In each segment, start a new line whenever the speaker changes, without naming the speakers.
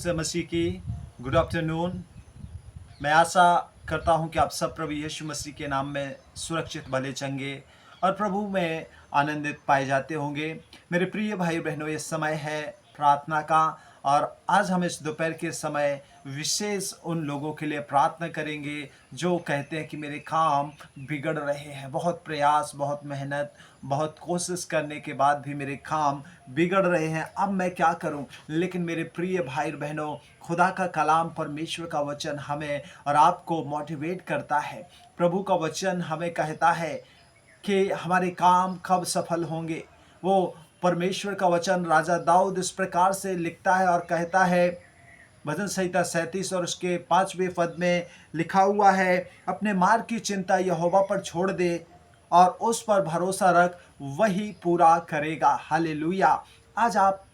ईसा मसीह की good afternoon. मैं आशा करता हूं कि आप सब प्रभु यीशु मसीह के नाम में सुरक्षित भले चंगे और प्रभु में आनंदित पाए जाते होंगे। मेरे प्रिय भाई बहनों, ये समय है प्रार्थना का और आज हम इस दोपहर के समय विशेष उन लोगों के लिए प्रार्थना करेंगे जो कहते हैं कि मेरे काम बिगड़ रहे हैं। बहुत प्रयास, बहुत मेहनत, बहुत कोशिश करने के बाद भी मेरे काम बिगड़ रहे हैं। अब मैं क्या करूं? लेकिन मेरे प्रिय भाई बहनों, खुदा का कलाम, परमेश्वर का वचन हमें और आपको मोटिवेट करता है। प्रभु का वचन हमें कहता है कि हमारे काम कब सफल होंगे। वो परमेश्वर का वचन राजा दाऊद इस प्रकार से लिखता है और कहता है, भजन संहिता 37 और उसके 5वें पद में लिखा हुआ है, अपने मार्ग की चिंता यहोवा पर छोड़ दे और उस पर भरोसा रख, वही पूरा करेगा। हालेलुया। आज आप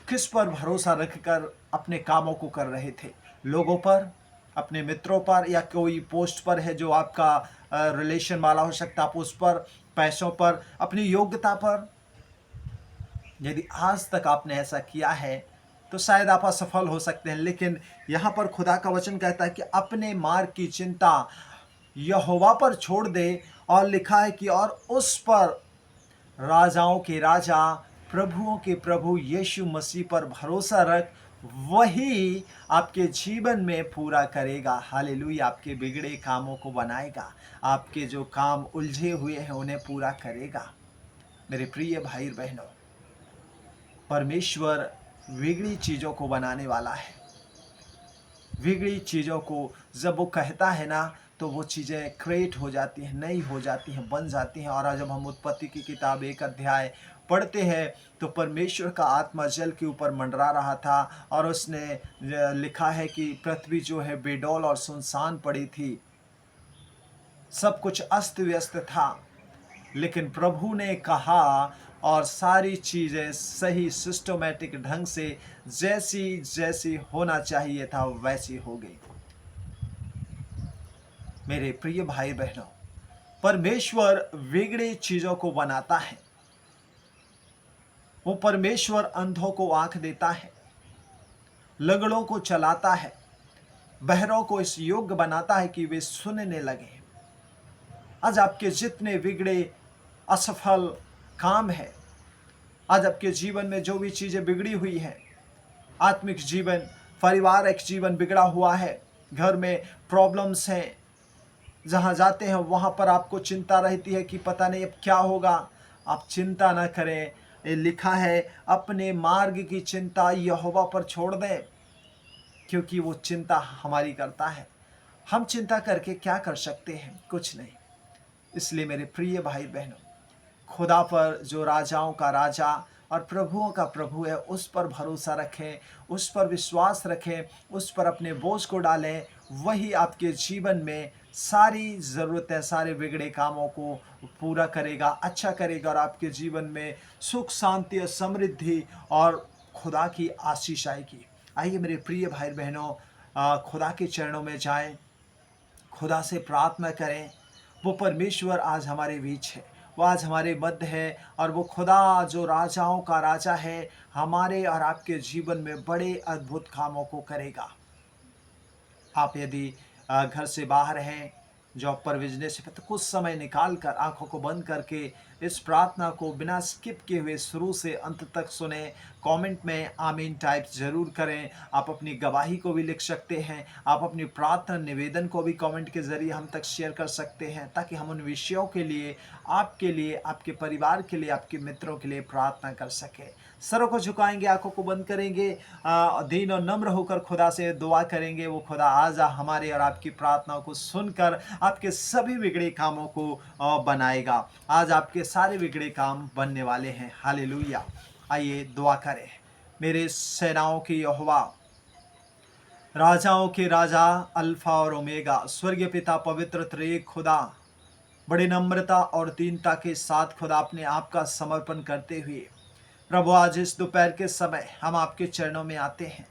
किस पर भरोसा रखकर अपने कामों को कर रहे थे? लोगों पर, अपने मित्रों पर, या कोई पोस्ट पर है जो आपका रिलेशन वाला हो सकता, आप उस पर, पैसों पर, अपनी योग्यता पर? यदि आज तक आपने ऐसा किया है तो शायद आप असफल हो सकते हैं, लेकिन यहाँ पर खुदा का वचन कहता है कि अपने मार्ग की चिंता यहोवा पर छोड़ दे, और लिखा है कि और उस पर, राजाओं के राजा, प्रभुओं के प्रभु यीशु मसीह पर भरोसा रख, वही आपके जीवन में पूरा करेगा। हालेलुया। आपके बिगड़े कामों को बनाएगा, आपके जो काम उलझे हुए हैं उन्हें पूरा करेगा। मेरे प्रिय भाई बहनों, परमेश्वर बिगड़ी चीज़ों को बनाने वाला है। बिगड़ी चीज़ों को जब वो कहता है ना, तो वो चीज़ें क्रिएट हो जाती हैं, नई हो जाती हैं, बन जाती हैं। और आज जब हम उत्पत्ति की किताब 1 अध्याय पढ़ते हैं तो परमेश्वर का आत्मा जल के ऊपर मंडरा रहा था और उसने लिखा है कि पृथ्वी जो है बेडौल और सुनसान पड़ी थी, सब कुछ अस्त व्यस्त था। लेकिन प्रभु ने कहा और सारी चीज़ें सही सिस्टमैटिक ढंग से जैसी जैसी होना चाहिए था वैसी हो गई। मेरे प्रिय भाई बहनों, परमेश्वर बिगड़ी चीज़ों को बनाता है। वो परमेश्वर अंधों को आंख देता है, लंगड़ों को चलाता है, बहरों को इस योग्य बनाता है कि वे सुनने लगे। आज आपके जितने बिगड़े असफल काम है, आज आपके जीवन में जो भी चीज़ें बिगड़ी हुई हैं, आत्मिक जीवन, पारिवारिक जीवन बिगड़ा हुआ है, घर में प्रॉब्लम्स हैं, जहाँ जाते हैं वहाँ पर आपको चिंता रहती है कि पता नहीं अब क्या होगा। आप चिंता ना करें। ये लिखा है, अपने मार्ग की चिंता यहोवा पर छोड़ दें, क्योंकि वो चिंता हमारी करता है। हम चिंता करके क्या कर सकते हैं? कुछ नहीं। इसलिए मेरे प्रिय भाई बहनों, खुदा पर जो राजाओं का राजा और प्रभुओं का प्रभु है, उस पर भरोसा रखें, उस पर विश्वास रखें, उस पर अपने बोझ को डालें। वही आपके जीवन में सारी ज़रूरतें, सारे बिगड़े कामों को पूरा करेगा, अच्छा करेगा और आपके जीवन में सुख, शांति और समृद्धि और खुदा की आशीष आएगी। आइए मेरे प्रिय भाई बहनों, खुदा के चरणों में जाएं, खुदा से प्रार्थना करें। वो परमेश्वर आज हमारे बीच है, वो आज हमारे मध्य है, और वो खुदा जो राजाओं का राजा है, हमारे और आपके जीवन में बड़े अद्भुत कामों को करेगा। आप यदि घर से बाहर हैं, जॉब पर, बिजनेस पे, तो कुछ समय निकाल कर आंखों को बंद करके इस प्रार्थना को बिना स्किप किए हुए शुरू से अंत तक सुने। कमेंट में आमीन टाइप जरूर करें। आप अपनी गवाही को भी लिख सकते हैं, आप अपनी प्रार्थना निवेदन को भी कमेंट के जरिए हम तक शेयर कर सकते हैं, ताकि हम उन विषयों के लिए, आपके परिवार के लिए, आपके मित्रों के लिए प्रार्थना कर सकें। सरों को झुकाएंगे, आंखों को बंद करेंगे, दीन और नम्र होकर खुदा से दुआ करेंगे। वो खुदा आज हमारे और आपकी प्रार्थनाओं को सुनकर आपके सभी बिगड़े कामों को बनाएगा। आज आपके सारे बिगड़े काम बनने वाले हैं। हालेलुया। आइए दुआ करें। मेरे सेनाओं की यहोवा, राजाओं के राजा, अल्फा और ओमेगा, स्वर्गीय पिता, पवित्र त्रिएक खुदा, बड़ी नम्रता और दीनता के साथ खुदा अपने आप का समर्पण करते हुए प्रभु आज इस दोपहर के समय हम आपके चरणों में आते हैं।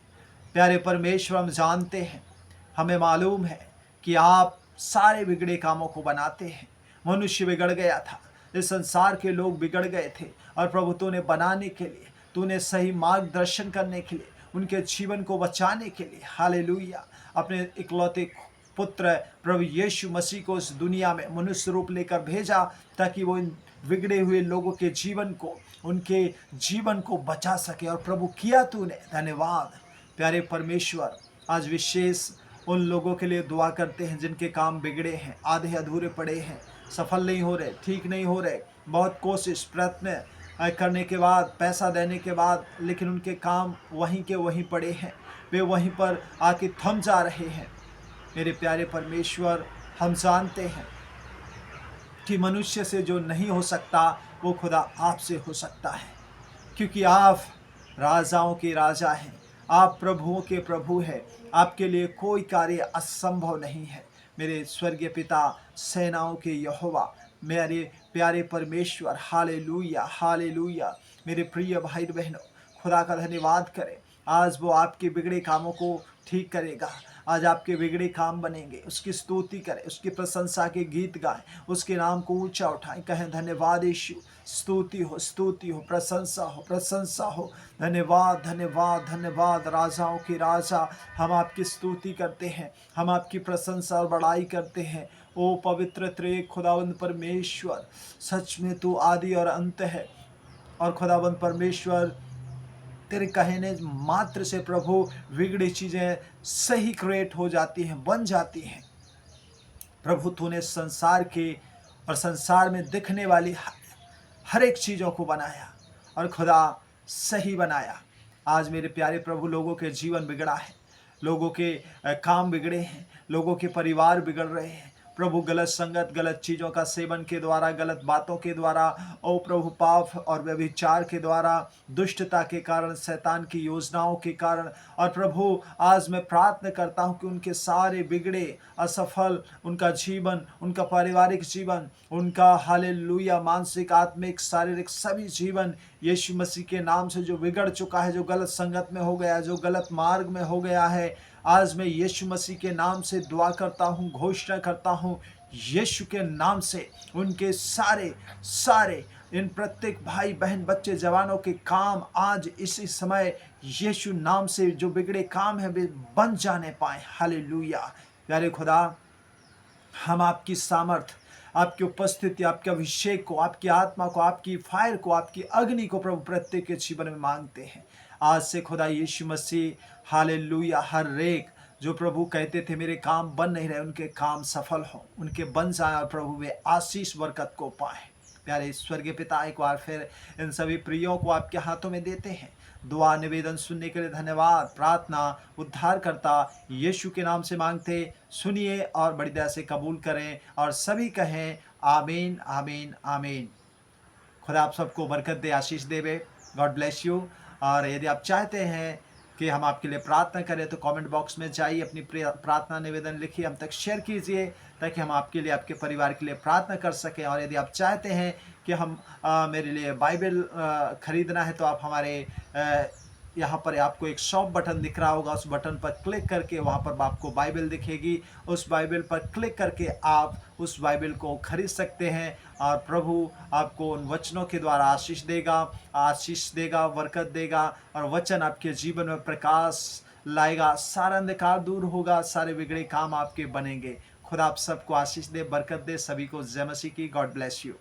प्यारे परमेश्वर, हम जानते हैं, हमें मालूम है कि आप सारे बिगड़े कामों को बनाते हैं। मनुष्य बिगड़ गया था, इस संसार के लोग बिगड़ गए थे, और प्रभु तूने बनाने के लिए, तूने सही मार्गदर्शन करने के लिए उनके जीवन को बचाने के लिए हालेलुया अपने इकलौते पुत्र प्रभु यीशु मसीह को इस दुनिया में मनुष्य रूप लेकर भेजा, ताकि वो इन बिगड़े हुए लोगों के जीवन को, उनके जीवन को बचा सके। और प्रभु किया तूने, धन्यवाद। प्यारे परमेश्वर, आज विशेष उन लोगों के लिए दुआ करते हैं जिनके काम बिगड़े हैं, आधे अधूरे पड़े हैं, सफल नहीं हो रहे, ठीक नहीं हो रहे, बहुत कोशिश प्रयत्न करने के बाद, पैसा देने के बाद, लेकिन उनके काम वहीं के वहीं पड़े हैं, वे वहीं पर आके थम जा रहे हैं। मेरे प्यारे परमेश्वर, हम जानते हैं कि मनुष्य से जो नहीं हो सकता वो खुदा आपसे हो सकता है, क्योंकि आप राजाओं के राजा हैं, आप प्रभुओं के प्रभु हैं। आपके लिए कोई कार्य असंभव नहीं है। मेरे स्वर्गीय पिता, सेनाओं के यहोवा, मेरे प्यारे परमेश्वर, हालेलुया हालेलुया। मेरे प्रिय भाई बहनों, खुदा का धन्यवाद करें। आज वो आपके बिगड़े कामों को ठीक करेगा। आज आपके बिगड़े काम बनेंगे। उसकी स्तुति करें, उसकी प्रशंसा के गीत गाएं, उसके नाम को ऊंचा उठाएं, कहें धन्यवाद यीशु, स्तुति हो, प्रशंसा हो। धन्यवाद धन्यवाद धन्यवाद। राजाओं के राजा, हम आपकी स्तुति करते हैं, हम आपकी प्रशंसा और बड़ाई करते हैं। ओ पवित्र त्रिएक खुदावंद परमेश्वर, सच में तू आदि और अंत है। और खुदावंद परमेश्वर, तेरे कहने मात्र से प्रभु बिगड़ी चीज़ें सही क्रिएट हो जाती हैं, बन जाती हैं। प्रभु तूने संसार के और संसार में दिखने वाली हर एक चीज़ों को बनाया और खुदा सही बनाया। आज मेरे प्यारे प्रभु, लोगों के जीवन बिगड़ा है, लोगों के काम बिगड़े हैं, लोगों के परिवार बिगड़ रहे हैं। प्रभु गलत संगत, गलत चीज़ों का सेवन के द्वारा, गलत बातों के द्वारा, ओ प्रभु पाप और व्यभिचार के द्वारा, दुष्टता के कारण, शैतान की योजनाओं के कारण। और प्रभु आज मैं प्रार्थना करता हूँ कि उनके सारे बिगड़े, असफल उनका जीवन, उनका पारिवारिक जीवन, उनका हालेलुया मानसिक, आत्मिक, शारीरिक सभी जीवन यीशु मसीह के नाम से जो बिगड़ चुका है, जो गलत संगत में हो गया है, जो गलत मार्ग में हो गया है, आज मैं यीशु मसीह के नाम से दुआ करता हूँ, घोषणा करता हूँ, यीशु के नाम से उनके सारे इन प्रत्येक भाई बहन, बच्चे, जवानों के काम आज इसी समय यीशु नाम से जो बिगड़े काम है वे बन जाने पाए। हालेलुया। प्यारे खुदा, हम आपकी सामर्थ, आपकी उपस्थिति, आपके अभिषेक को, आपकी आत्मा को, आपकी फायर को, आपकी अग्नि को प्रभु प्रत्येक के जीवन में मांगते हैं। आज से खुदा यीशु मसीह, हालेलुया, हर एक जो प्रभु कहते थे मेरे काम बन नहीं रहे, उनके काम सफल हों, उनके बन जाए और प्रभु वे आशीष बरकत को पाए। प्यारे स्वर्गीय पिता, एक बार फिर इन सभी प्रियों को आपके हाथों में देते हैं। दुआ निवेदन सुनने के लिए धन्यवाद। प्रार्थना उद्धारकर्ता यीशु के नाम से मांगते, सुनिए और बड़ी दया से कबूल करें, और सभी कहें आमीन आमीन आमीन। खुदा आप सबको बरकत दे, आशीष देवे। God bless you. और यदि आप चाहते हैं कि हम आपके लिए प्रार्थना करें तो कमेंट बॉक्स में जाइए, अपनी प्रार्थना निवेदन लिखिए, हम तक शेयर कीजिए, ताकि हम आपके लिए, आपके परिवार के लिए प्रार्थना कर सकें। और यदि आप चाहते हैं कि हम मेरे लिए बाइबल खरीदना है, तो आप हमारे यहाँ पर आपको एक शॉप बटन दिख रहा होगा, उस बटन पर क्लिक करके वहाँ पर आपको बाइबल दिखेगी, उस बाइबल पर क्लिक करके आप उस बाइबल को खरीद सकते हैं। और प्रभु आपको उन वचनों के द्वारा आशीष देगा, बरकत देगा, और वचन आपके जीवन में प्रकाश लाएगा, सारा अंधकार दूर होगा, सारे बिगड़े काम आपके बनेंगे। खुदा आप सबको आशीष दे, बरकत दे। सभी को जय मसीह की। God bless you.